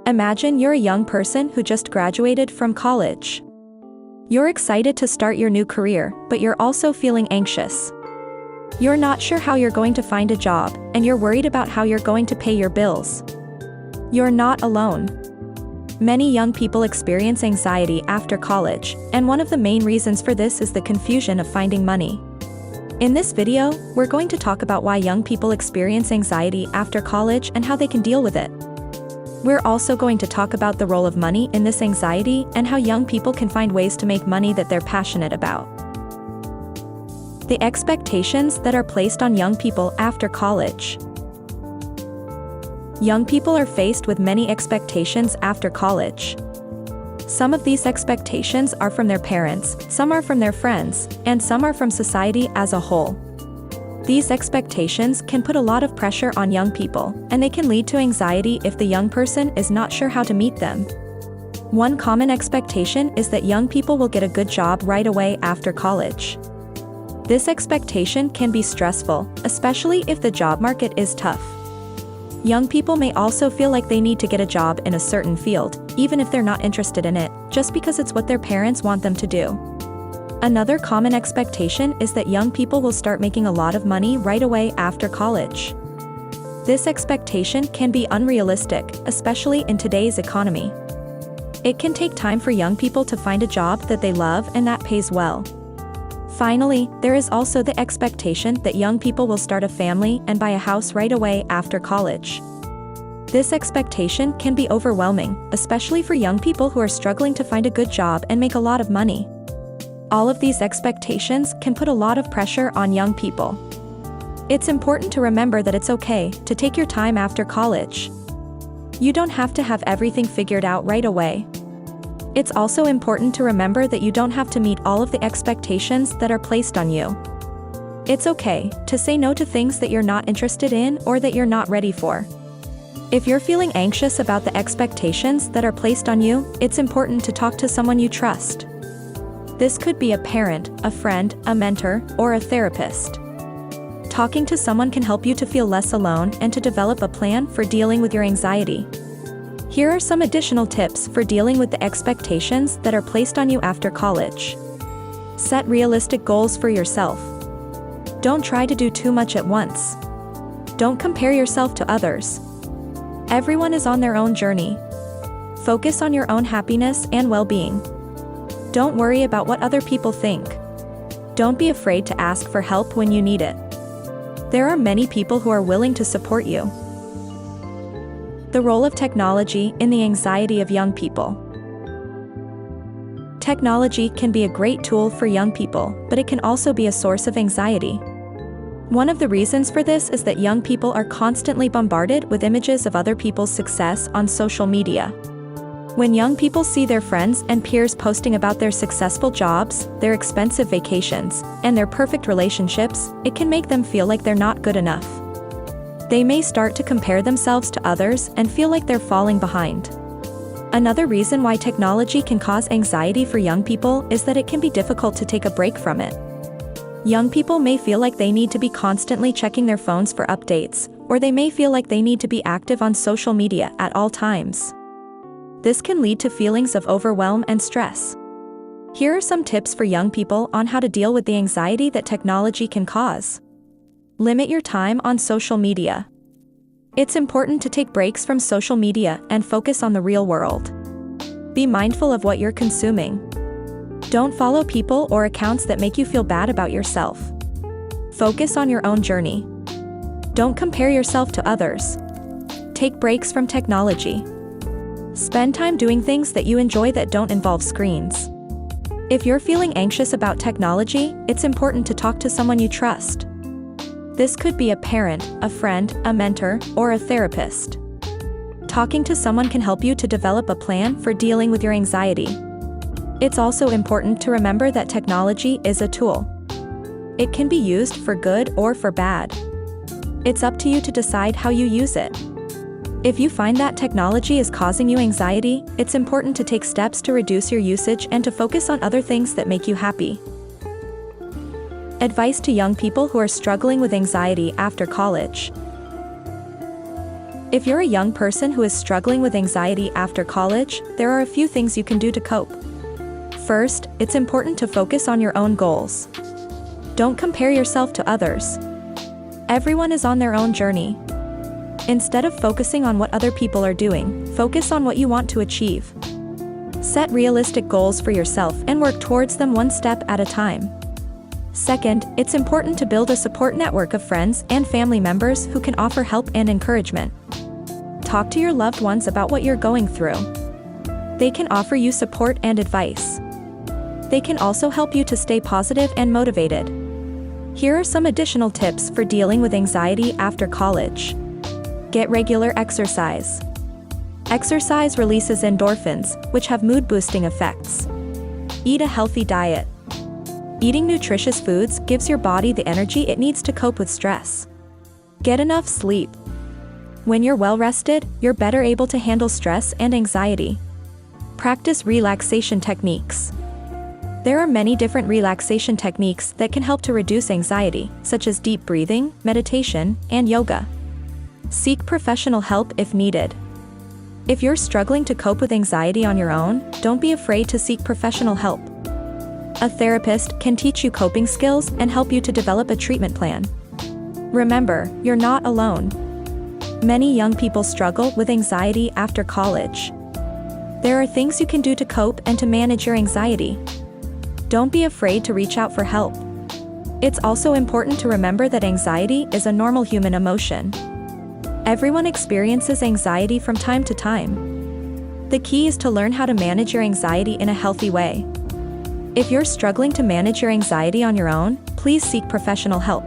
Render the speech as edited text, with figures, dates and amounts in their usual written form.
Imagine you're a young person who just graduated from college. You're excited to start your new career, but you're also feeling anxious. You're not sure how you're going to find a job, and you're worried about how you're going to pay your bills. You're not alone. Many young people experience anxiety after college, and one of the main reasons for this is the confusion of finding money. In this video, we're going to talk about why young people experience anxiety after college and how they can deal with it. We're also going to talk about the role of money in this anxiety and how young people can find ways to make money that they're passionate about. The expectations that are placed on young people after college. Young people are faced with many expectations after college. Some of these expectations are from their parents, some are from their friends, and some are from society as a whole. These expectations can put a lot of pressure on young people, and they can lead to anxiety if the young person is not sure how to meet them. One common expectation is that young people will get a good job right away after college. This expectation can be stressful, especially if the job market is tough. Young people may also feel like they need to get a job in a certain field, even if they're not interested in it, just because it's what their parents want them to do. Another common expectation is that young people will start making a lot of money right away after college. This expectation can be unrealistic, especially in today's economy. It can take time for young people to find a job that they love and that pays well. Finally, there is also the expectation that young people will start a family and buy a house right away after college. This expectation can be overwhelming, especially for young people who are struggling to find a good job and make a lot of money. All of these expectations can put a lot of pressure on young people. It's important to remember that it's okay to take your time after college. You don't have to have everything figured out right away. It's also important to remember that you don't have to meet all of the expectations that are placed on you. It's okay to say no to things that you're not interested in or that you're not ready for. If you're feeling anxious about the expectations that are placed on you, it's important to talk to someone you trust. This could be a parent, a friend, a mentor, or a therapist. Talking to someone can help you to feel less alone and to develop a plan for dealing with your anxiety. Here are some additional tips for dealing with the expectations that are placed on you after college. Set realistic goals for yourself. Don't try to do too much at once. Don't compare yourself to others. Everyone is on their own journey. Focus on your own happiness and well-being. Don't worry about what other people think. Don't be afraid to ask for help when you need it. There are many people who are willing to support you. The role of technology in the anxiety of young people. Technology can be a great tool for young people, but it can also be a source of anxiety. One of the reasons for this is that young people are constantly bombarded with images of other people's success on social media. When young people see their friends and peers posting about their successful jobs, their expensive vacations, and their perfect relationships, it can make them feel like they're not good enough. They may start to compare themselves to others and feel like they're falling behind. Another reason why technology can cause anxiety for young people is that it can be difficult to take a break from it. Young people may feel like they need to be constantly checking their phones for updates, or they may feel like they need to be active on social media at all times. This can lead to feelings of overwhelm and stress. Here are some tips for young people on how to deal with the anxiety that technology can cause. Limit your time on social media. It's important to take breaks from social media and focus on the real world. Be mindful of what you're consuming. Don't follow people or accounts that make you feel bad about yourself. Focus on your own journey. Don't compare yourself to others. Take breaks from technology. Spend time doing things that you enjoy that don't involve screens. If you're feeling anxious about technology, it's important to talk to someone you trust. This could be a parent, a friend, a mentor, or a therapist. Talking to someone can help you to develop a plan for dealing with your anxiety. It's also important to remember that technology is a tool. It can be used for good or for bad. It's up to you to decide how you use it. If you find that technology is causing you anxiety, it's important to take steps to reduce your usage and to focus on other things that make you happy. Advice to young people who are struggling with anxiety after college. If you're a young person who is struggling with anxiety after college, there are a few things you can do to cope. First, it's important to focus on your own goals. Don't compare yourself to others. Everyone is on their own journey. Instead of focusing on what other people are doing, focus on what you want to achieve. Set realistic goals for yourself and work towards them one step at a time. Second, it's important to build a support network of friends and family members who can offer help and encouragement. Talk to your loved ones about what you're going through. They can offer you support and advice. They can also help you to stay positive and motivated. Here are some additional tips for dealing with anxiety after college. Get regular exercise. Exercise releases endorphins, which have mood-boosting effects. Eat a healthy diet. Eating nutritious foods gives your body the energy it needs to cope with stress. Get enough sleep. When you're well-rested, you're better able to handle stress and anxiety. Practice relaxation techniques. There are many different relaxation techniques that can help to reduce anxiety, such as deep breathing, meditation, and yoga. Seek professional help if needed. If you're struggling to cope with anxiety on your own, don't be afraid to seek professional help. A therapist can teach you coping skills and help you to develop a treatment plan. Remember, you're not alone. Many young people struggle with anxiety after college. There are things you can do to cope and to manage your anxiety. Don't be afraid to reach out for help. It's also important to remember that anxiety is a normal human emotion. Everyone experiences anxiety from time to time. The key is to learn how to manage your anxiety in a healthy way. If you're struggling to manage your anxiety on your own, please seek professional help.